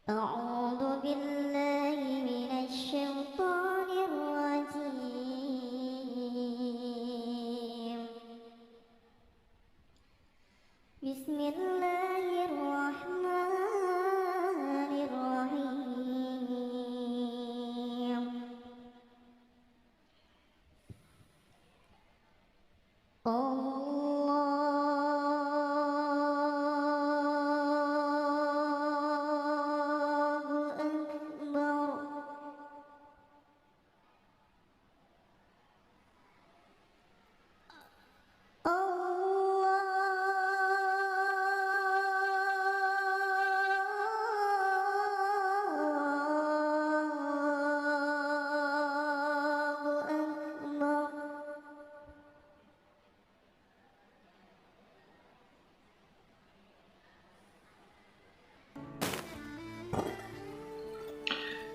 أعوذ بالله من الشيطان الرجيم. بسم الله الرحمن الرحيم.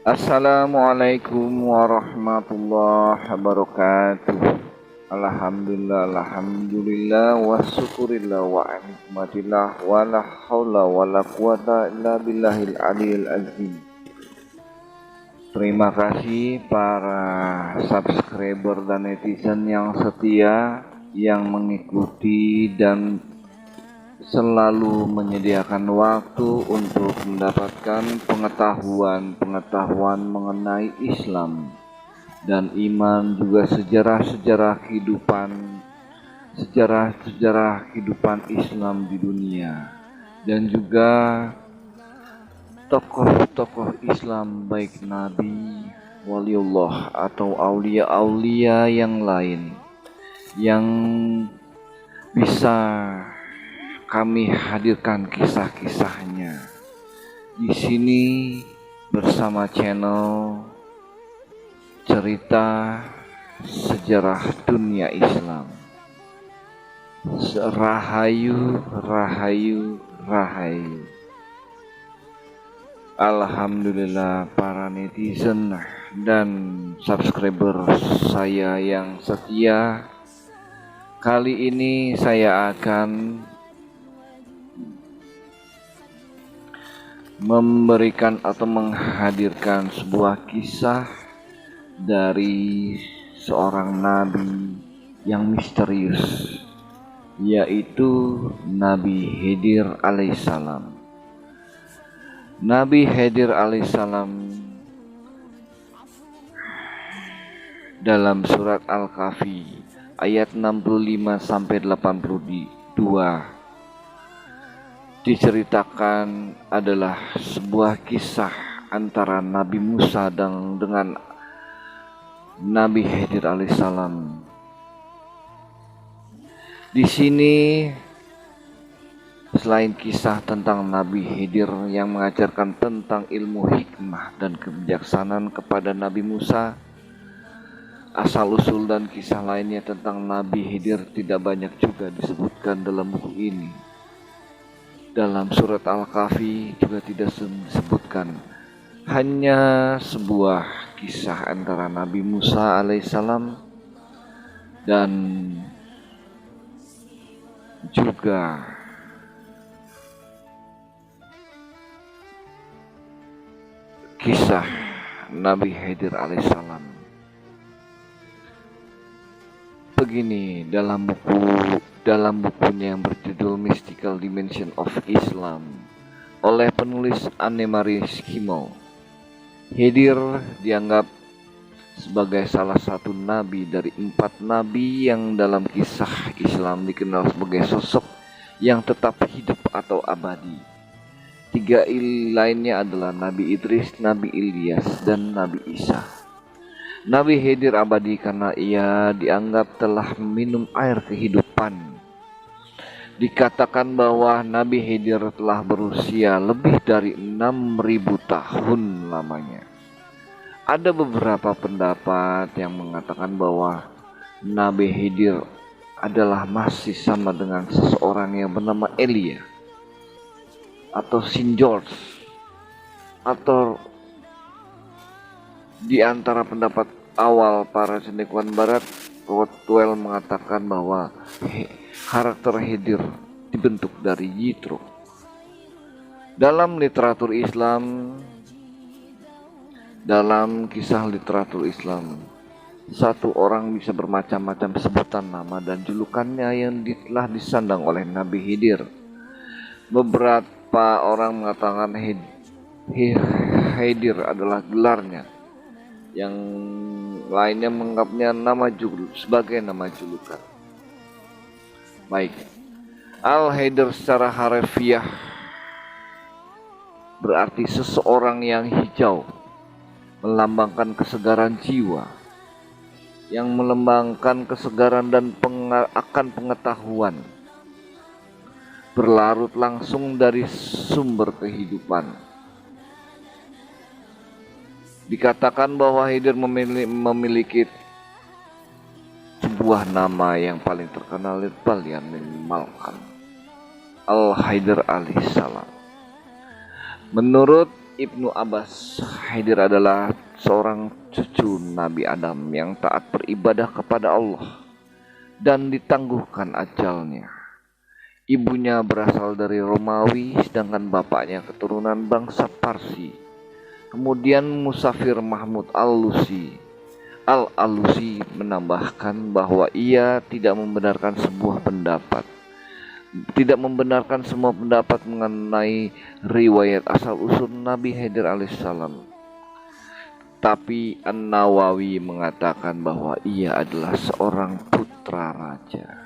Assalamualaikum warahmatullahi wabarakatuh. Alhamdulillah wa syukurillah wa nikmatillah wa la haula wa la quwata illa billahil aliyil azim. Terima kasih para subscriber dan netizen yang setia, yang mengikuti dan selalu menyediakan waktu untuk mendapatkan pengetahuan mengenai Islam dan iman, juga sejarah-sejarah kehidupan Islam di dunia, dan juga tokoh-tokoh Islam baik nabi, waliullah atau aulia-aulia yang lain yang bisa kami hadirkan kisah-kisahnya di sini bersama channel Cerita Sejarah Dunia Islam. Rahayu, rahayu, rahayu. Alhamdulillah para netizen dan subscriber saya yang setia. Kali ini saya akan memberikan atau menghadirkan sebuah kisah dari seorang nabi yang misterius, yaitu Nabi Khidir alaihissalam. Nabi Khidir alaihissalam dalam surat Al-Kahfi ayat 65 sampai 82 diceritakan adalah sebuah kisah antara Nabi Musa dengan Nabi Khidir alaihissalam. Di sini selain kisah tentang Nabi Khidir yang mengajarkan tentang ilmu hikmah dan kebijaksanaan kepada Nabi Musa, asal-usul dan kisah lainnya tentang Nabi Khidir tidak banyak juga disebutkan dalam buku ini. Dalam surat Al-Kahfi juga tidak disebutkan, hanya sebuah kisah antara Nabi Musa alaihissalam dan juga kisah Nabi Khidir alaihissalam. Begini dalam bukunya yang berjudul Mystical Dimension of Islam oleh penulis Anne-Marie Schimmel, Khidir dianggap sebagai salah satu nabi dari 4 nabi yang dalam kisah Islam dikenal sebagai sosok yang tetap hidup atau abadi. 3 lainnya adalah Nabi Idris, Nabi Ilyas, dan Nabi Isa. Nabi Khidir abadi karena ia dianggap telah minum air kehidupan. Dikatakan bahwa Nabi Khidir telah berusia lebih dari 6.000 tahun lamanya. Ada beberapa pendapat yang mengatakan bahwa Nabi Khidir adalah masih sama dengan seseorang yang bernama Elia atau Saint George, atau di antara pendapat awal para cendekiawan barat, Rothwell mengatakan bahwa karakter Khidir dibentuk dari Yitro. Dalam literatur Islam, dalam kisah literatur Islam, satu orang bisa bermacam-macam sebutan nama dan julukannya yang telah disandang oleh Nabi Khidir. Beberapa orang mengatakan Khidir adalah gelarnya, yang lainnya menganggapnya sebagai nama julukan. Baik, Al-Khidir secara harfiah berarti seseorang yang hijau, melambangkan kesegaran jiwa, yang melambangkan kesegaran dan akan pengetahuan, berlarut langsung dari sumber kehidupan. Dikatakan bahwa Khidir memiliki sebuah nama yang paling terkenal yang minimalkan, Al-Khidir alaihissalam. Menurut Ibnu Abbas, Khidir adalah seorang cucu Nabi Adam yang taat beribadah kepada Allah dan ditangguhkan ajalnya. Ibunya berasal dari Romawi, sedangkan bapaknya keturunan bangsa Parsi. Kemudian Musafir Mahmud Al-Alusi menambahkan bahwa ia tidak membenarkan semua pendapat mengenai riwayat asal-usul Nabi Khidir alaihissalam. Tapi An-Nawawi mengatakan bahwa ia adalah seorang putra raja.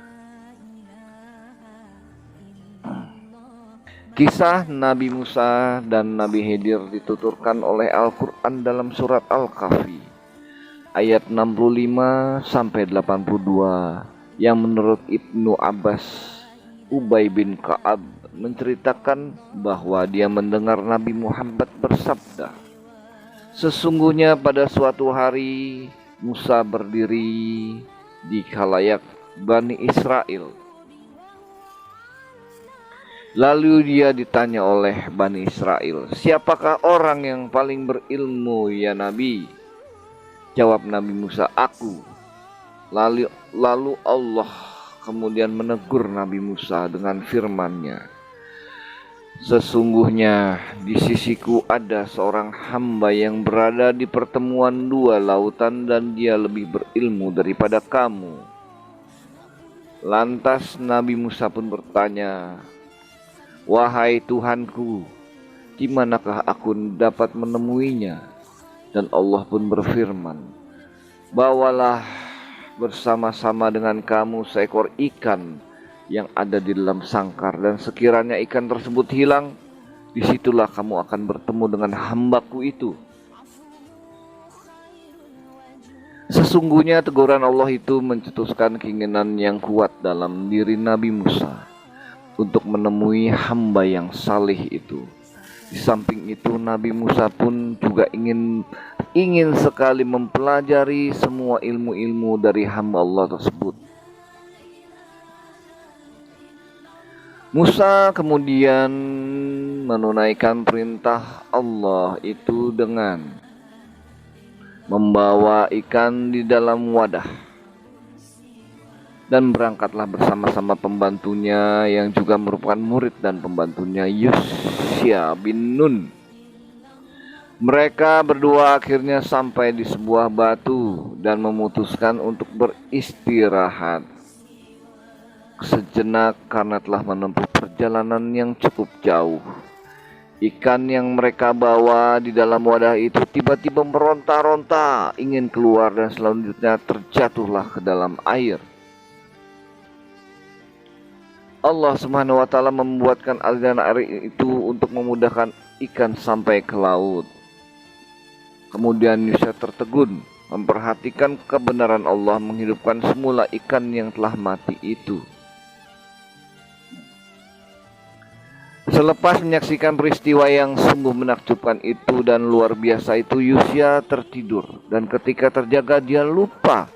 Kisah Nabi Musa dan Nabi Khidir dituturkan oleh Al-Quran dalam surat Al-Kahfi ayat 65 sampai 82, yang menurut Ibnu Abbas, Ubay bin Ka'ab menceritakan bahwa dia mendengar Nabi Muhammad bersabda, "Sesungguhnya pada suatu hari Musa berdiri di khalayak Bani Israel. Lalu dia ditanya oleh Bani Israel, 'Siapakah orang yang paling berilmu ya Nabi?' Jawab Nabi Musa, 'Aku.' Lalu Allah kemudian menegur Nabi Musa dengan firman-Nya, 'Sesungguhnya di sisiku ada seorang hamba yang berada di pertemuan dua lautan dan dia lebih berilmu daripada kamu.' Lantas Nabi Musa pun bertanya, 'Wahai Tuhanku, di manakah aku dapat menemuinya?' Dan Allah pun berfirman, 'Bawalah bersama-sama dengan kamu seekor ikan yang ada di dalam sangkar, dan sekiranya ikan tersebut hilang, disitulah kamu akan bertemu dengan hambaku itu.' Sesungguhnya teguran Allah itu mencetuskan keinginan yang kuat dalam diri Nabi Musa untuk menemui hamba yang saleh itu. Di samping itu Nabi Musa pun juga ingin sekali mempelajari semua ilmu-ilmu dari hamba Allah tersebut. Musa kemudian menunaikan perintah Allah itu dengan membawa ikan di dalam wadah, dan berangkatlah bersama-sama pembantunya yang juga merupakan murid dan pembantunya Yusya bin Nun. Mereka berdua akhirnya sampai di sebuah batu dan memutuskan untuk beristirahat sejenak karena telah menempuh perjalanan yang cukup jauh. Ikan yang mereka bawa di dalam wadah itu tiba-tiba meronta-ronta ingin keluar dan selanjutnya terjatuhlah ke dalam air. Allah Subhanahu wa Ta'ala membuatkan aliran air itu untuk memudahkan ikan sampai ke laut. Kemudian Yusya tertegun memperhatikan kebenaran Allah menghidupkan semula ikan yang telah mati itu. Selepas menyaksikan peristiwa yang sungguh menakjubkan itu dan luar biasa itu, Yusya tertidur, dan ketika terjaga dia lupa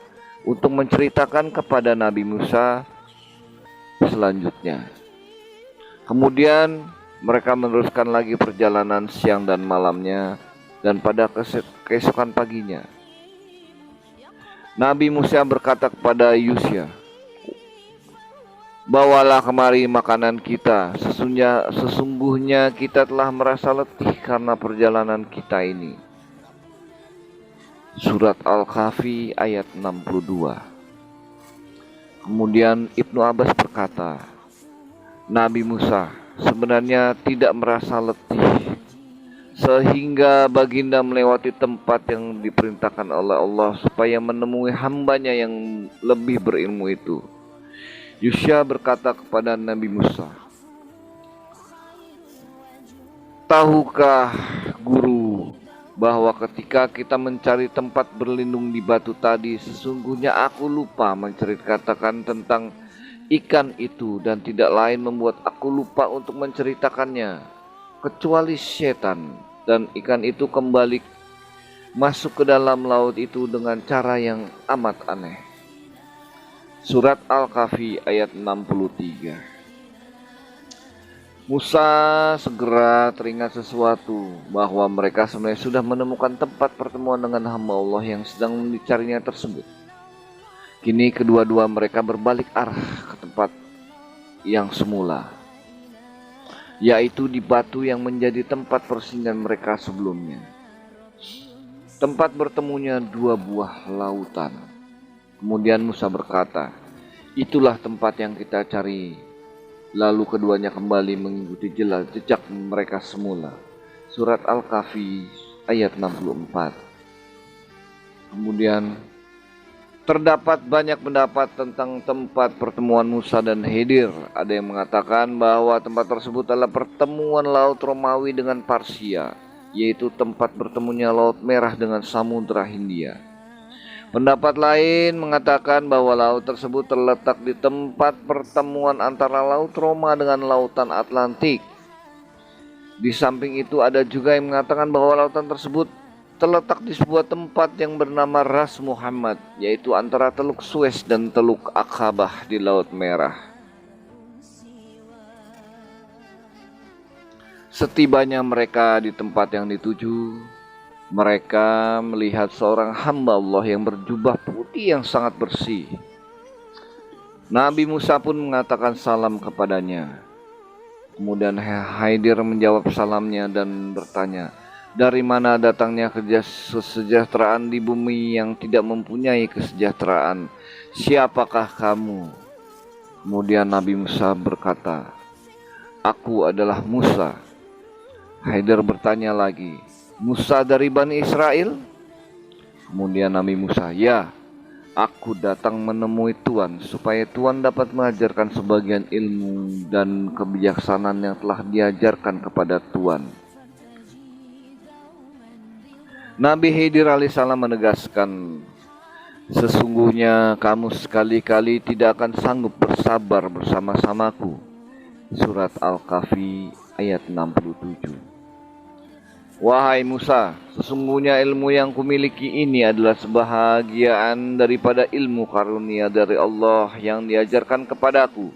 untuk menceritakan kepada Nabi Musa selanjutnya. Kemudian mereka meneruskan lagi perjalanan siang dan malamnya, dan pada keesokan paginya Nabi Musa berkata kepada Yusya, Bawalah kemari makanan kita, sesungguhnya kita telah merasa letih karena perjalanan kita ini. Surat Al-Kahfi ayat 62. Kemudian Ibnu Abbas berkata, Nabi Musa sebenarnya tidak merasa letih, sehingga baginda melewati tempat yang diperintahkan oleh Allah supaya menemui hambanya yang lebih berilmu itu. Yusya berkata kepada Nabi Musa, tahukah guru bahwa ketika kita mencari tempat berlindung di batu tadi, sesungguhnya aku lupa menceritakan tentang ikan itu dan tidak lain membuat aku lupa untuk menceritakannya kecuali setan, dan ikan itu kembali masuk ke dalam laut itu dengan cara yang amat aneh. Surat Al-Kahfi ayat 63. Musa segera teringat sesuatu, bahwa mereka sebenarnya sudah menemukan tempat pertemuan dengan hamba Allah yang sedang dicarinya tersebut. Kini kedua-dua mereka berbalik arah ke tempat yang semula, yaitu di batu yang menjadi tempat persinggahan mereka sebelumnya. Tempat bertemunya dua buah lautan. Kemudian Musa berkata, itulah tempat yang kita cari. Lalu keduanya kembali mengikuti jejak mereka semula. Surat Al-Kahfi ayat 64. Kemudian terdapat banyak pendapat tentang tempat pertemuan Musa dan Khidir. Ada yang mengatakan bahwa tempat tersebut adalah pertemuan Laut Romawi dengan Parsia, yaitu tempat bertemunya Laut Merah dengan Samudra Hindia. Pendapat lain mengatakan bahwa laut tersebut terletak di tempat pertemuan antara Laut Roma dengan Lautan Atlantik. Di samping itu ada juga yang mengatakan bahwa lautan tersebut terletak di sebuah tempat yang bernama Ras Muhammad, yaitu antara Teluk Suez dan Teluk Aqabah di Laut Merah. Setibanya mereka di tempat yang dituju, mereka melihat seorang hamba Allah yang berjubah putih yang sangat bersih. Nabi Musa pun mengatakan salam kepadanya. Kemudian Khidir menjawab salamnya dan bertanya, dari mana datangnya kesejahteraan di bumi yang tidak mempunyai kesejahteraan? Siapakah kamu? Kemudian Nabi Musa berkata, aku adalah Musa. Khidir bertanya lagi, Musa dari Bani Israel? Kemudian Nabi Musa, ya, aku datang menemui Tuhan supaya Tuhan dapat mengajarkan sebagian ilmu dan kebijaksanaan yang telah diajarkan kepada Tuhan. Nabi Khidir alaihissalam menegaskan, sesungguhnya kamu sekali-kali tidak akan sanggup bersabar bersama-samaku. Surat Al-Kahfi ayat 67. Wahai Musa, sesungguhnya ilmu yang kumiliki ini adalah sebahagian daripada ilmu karunia dari Allah yang diajarkan kepadaku.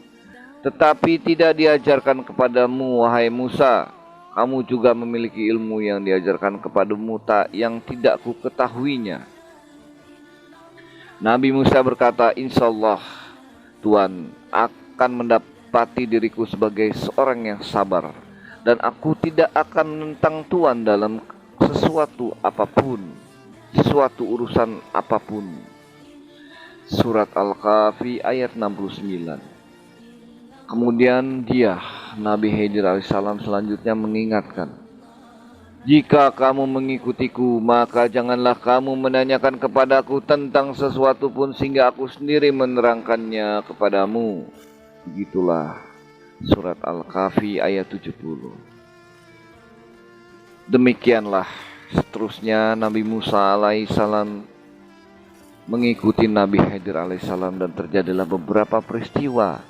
Tetapi tidak diajarkan kepadamu, wahai Musa. Kamu juga memiliki ilmu yang diajarkan kepadamu yang tidak ku ketahuinya. Nabi Musa berkata, insyaallah Tuhan akan mendapati diriku sebagai seorang yang sabar, dan aku tidak akan menentang Tuhan dalam sesuatu urusan apapun. Surat Al-Kahfi ayat 69. Kemudian Nabi Khidir alaihissalam selanjutnya mengingatkan, jika kamu mengikutiku, maka janganlah kamu menanyakan kepadaku tentang sesuatu pun sehingga aku sendiri menerangkannya kepadamu. Begitulah Surat Al-Kahfi ayat 70. Demikianlah seterusnya Nabi Musa alaihissalam mengikuti Nabi Khidir alaihissalam, dan terjadilah beberapa peristiwa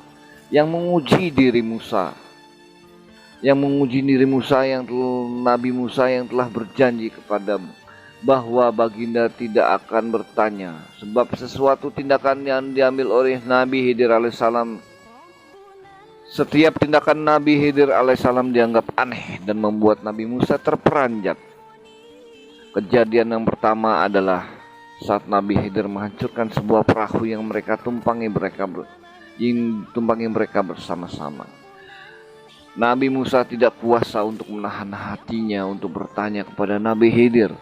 yang menguji diri Musa. Nabi Musa yang telah berjanji kepada bahwa baginda tidak akan bertanya, sebab sesuatu tindakan yang diambil oleh Nabi Khidir alaihissalam, setiap tindakan Nabi Khidir alaihissalam dianggap aneh dan membuat Nabi Musa terperanjat. Kejadian yang pertama adalah saat Nabi Khidir menghancurkan sebuah perahu yang mereka tumpangi. yang tumpangi mereka bersama-sama. Nabi Musa tidak kuasa untuk menahan hatinya untuk bertanya kepada Nabi Khidir.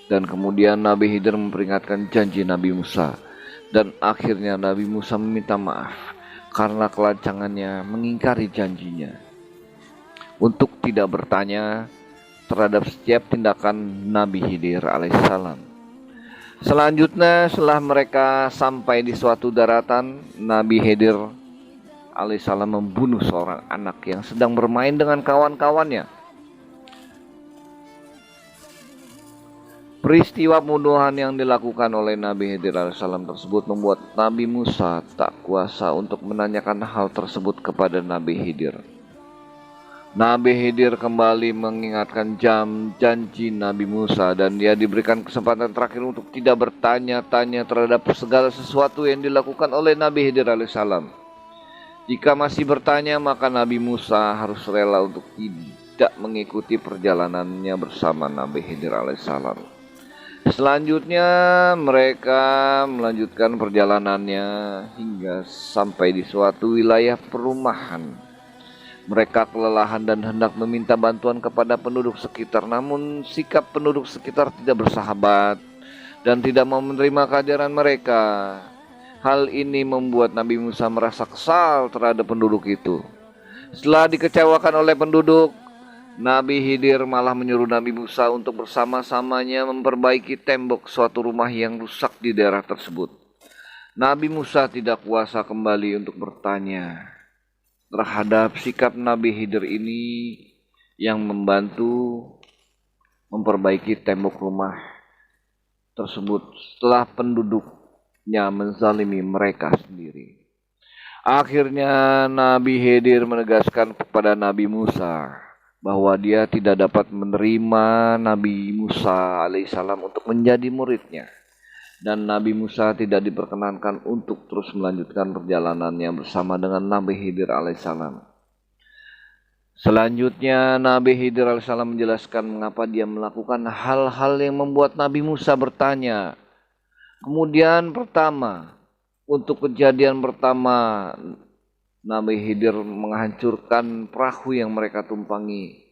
Dan kemudian Nabi Khidir memperingatkan janji Nabi Musa. Dan akhirnya Nabi Musa meminta maaf karena kelancangannya mengingkari janjinya untuk tidak bertanya terhadap setiap tindakan Nabi Khidir alaihissalam. Selanjutnya setelah mereka sampai di suatu daratan, Nabi Khidir alaihissalam membunuh seorang anak yang sedang bermain dengan kawan-kawannya. Peristiwa pembunuhan yang dilakukan oleh Nabi Khidir alaihissalam tersebut membuat Nabi Musa tak kuasa untuk menanyakan hal tersebut kepada Nabi Khidir. Nabi Khidir kembali mengingatkan janji Nabi Musa dan dia diberikan kesempatan terakhir untuk tidak bertanya-tanya terhadap segala sesuatu yang dilakukan oleh Nabi Khidir alaihissalam. Jika masih bertanya, maka Nabi Musa harus rela untuk tidak mengikuti perjalanannya bersama Nabi Khidir alaihissalam. Selanjutnya mereka melanjutkan perjalanannya hingga sampai di suatu wilayah perumahan. Mereka kelelahan dan hendak meminta bantuan kepada penduduk sekitar, namun sikap penduduk sekitar tidak bersahabat dan tidak mau menerima kehadiran mereka. Hal ini membuat Nabi Musa merasa kesal terhadap penduduk itu. Setelah dikecewakan oleh penduduk, Nabi Khidir malah menyuruh Nabi Musa untuk bersama-samanya memperbaiki tembok suatu rumah yang rusak di daerah tersebut. Nabi Musa tidak kuasa kembali untuk bertanya terhadap sikap Nabi Khidir ini yang membantu memperbaiki tembok rumah tersebut setelah penduduknya menzalimi mereka sendiri. Akhirnya Nabi Khidir menegaskan kepada Nabi Musa bahwa dia tidak dapat menerima Nabi Musa alaihissalam untuk menjadi muridnya. Dan Nabi Musa tidak diperkenankan untuk terus melanjutkan perjalanannya bersama dengan Nabi Khidir alaihissalam. Selanjutnya Nabi Khidir alaihissalam menjelaskan mengapa dia melakukan hal-hal yang membuat Nabi Musa bertanya. Kemudian untuk kejadian pertama, Nabi Khidir menghancurkan perahu yang mereka tumpangi.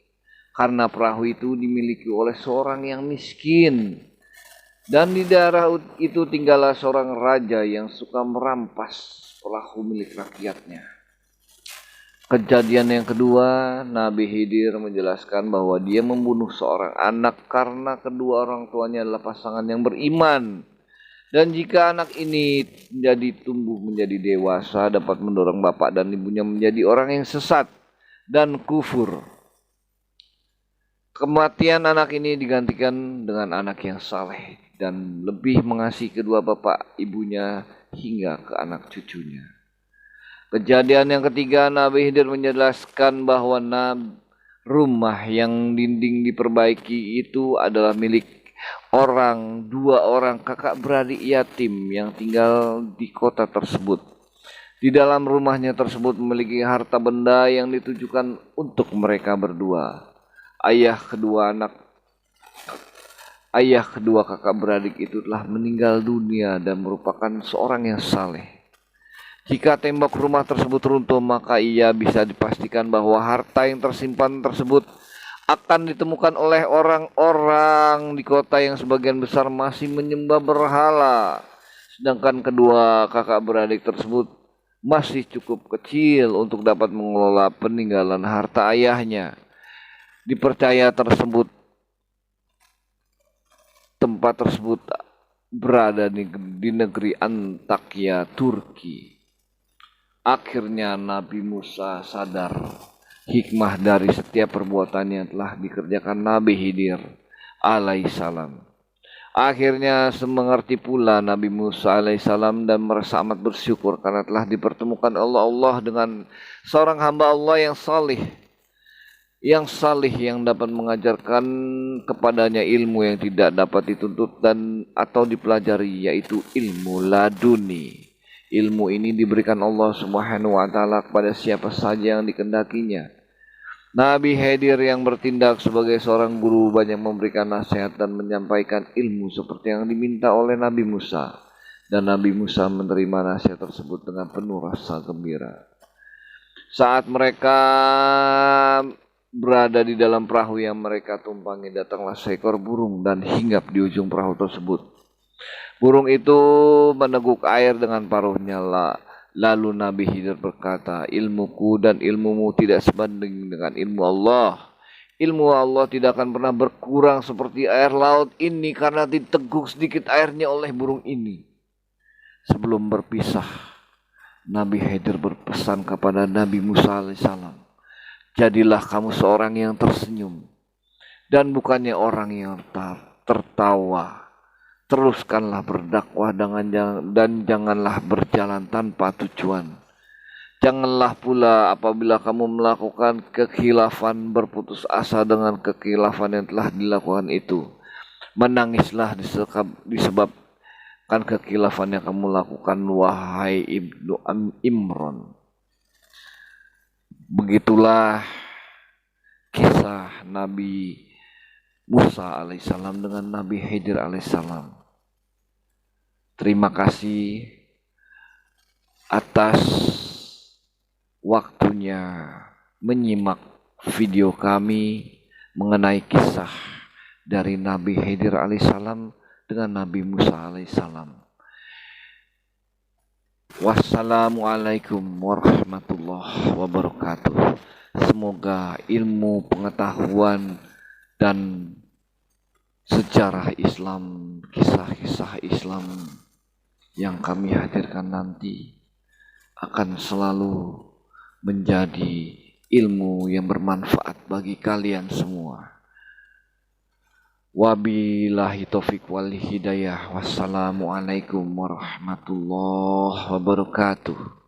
Karena perahu itu dimiliki oleh seorang yang miskin. Dan di daerah itu tinggallah seorang raja yang suka merampas perahu milik rakyatnya. Kejadian yang kedua, Nabi Khidir menjelaskan bahwa dia membunuh seorang anak karena kedua orang tuanya adalah pasangan yang beriman. Dan jika anak ini tumbuh menjadi dewasa, dapat mendorong bapak dan ibunya menjadi orang yang sesat dan kufur. Kematian anak ini digantikan dengan anak yang saleh dan lebih mengasihi kedua bapak ibunya hingga ke anak cucunya. Kejadian yang ketiga, Nabi Khidir menjelaskan bahwa rumah yang dinding diperbaiki itu adalah milik dua orang kakak beradik yatim yang tinggal di kota tersebut. Di dalam rumahnya tersebut memiliki harta benda yang ditujukan untuk mereka berdua. Ayah kedua kakak beradik itu telah meninggal dunia dan merupakan seorang yang saleh. Jika tembok rumah tersebut runtuh, maka ia bisa dipastikan bahwa harta yang tersimpan tersebut akan ditemukan oleh orang-orang di kota yang sebagian besar masih menyembah berhala. Sedangkan kedua kakak beradik tersebut masih cukup kecil untuk dapat mengelola peninggalan harta ayahnya. Dipercaya tempat tersebut berada di negeri Antakya, Turki. Akhirnya Nabi Musa sadar hikmah dari setiap perbuatan yang telah dikerjakan Nabi Khidir alaihissalam. Akhirnya mengerti pula Nabi Musa alaihissalam dan merasa amat bersyukur karena telah dipertemukan Allah dengan seorang hamba Allah yang salih yang dapat mengajarkan kepadanya ilmu yang tidak dapat dituntut atau dipelajari, yaitu ilmu laduni. Ilmu ini diberikan Allah Subhanahu wa taala kepada siapa saja yang dikehendakinya. Nabi Khidir yang bertindak sebagai seorang guru banyak memberikan nasihat dan menyampaikan ilmu seperti yang diminta oleh Nabi Musa. Dan Nabi Musa menerima nasihat tersebut dengan penuh rasa gembira. Saat mereka berada di dalam perahu yang mereka tumpangi, datanglah seekor burung dan hinggap di ujung perahu tersebut. Burung itu meneguk air dengan paruhnya. Lalu Nabi Khidir berkata, ilmuku dan ilmumu tidak sebanding dengan ilmu Allah. Ilmu Allah tidak akan pernah berkurang seperti air laut ini karena diteguk sedikit airnya oleh burung ini. Sebelum berpisah, Nabi Khidir berpesan kepada Nabi Musa alaihissalam, jadilah kamu seorang yang tersenyum dan bukannya orang yang tertawa. Teruskanlah berdakwah dan janganlah berjalan tanpa tujuan. Janganlah pula apabila kamu melakukan kekhilafan berputus asa dengan kekhilafan yang telah dilakukan itu. Menangislah disebabkan kekhilafan yang kamu lakukan, wahai Ibnu Imran. Begitulah kisah Nabi Musa alaihissalam dengan Nabi Khidir alaihissalam. Terima kasih atas waktunya menyimak video kami mengenai kisah dari Nabi Khidir alaihissalam dengan Nabi Musa alaihissalam. Wassalamualaikum warahmatullahi wabarakatuh. Semoga ilmu pengetahuan dan sejarah Islam, kisah-kisah Islam yang kami hadirkan nanti akan selalu menjadi ilmu yang bermanfaat bagi kalian semua. Wabillahi taufiq wal hidayah. Wassalamualaikum warahmatullahi wabarakatuh.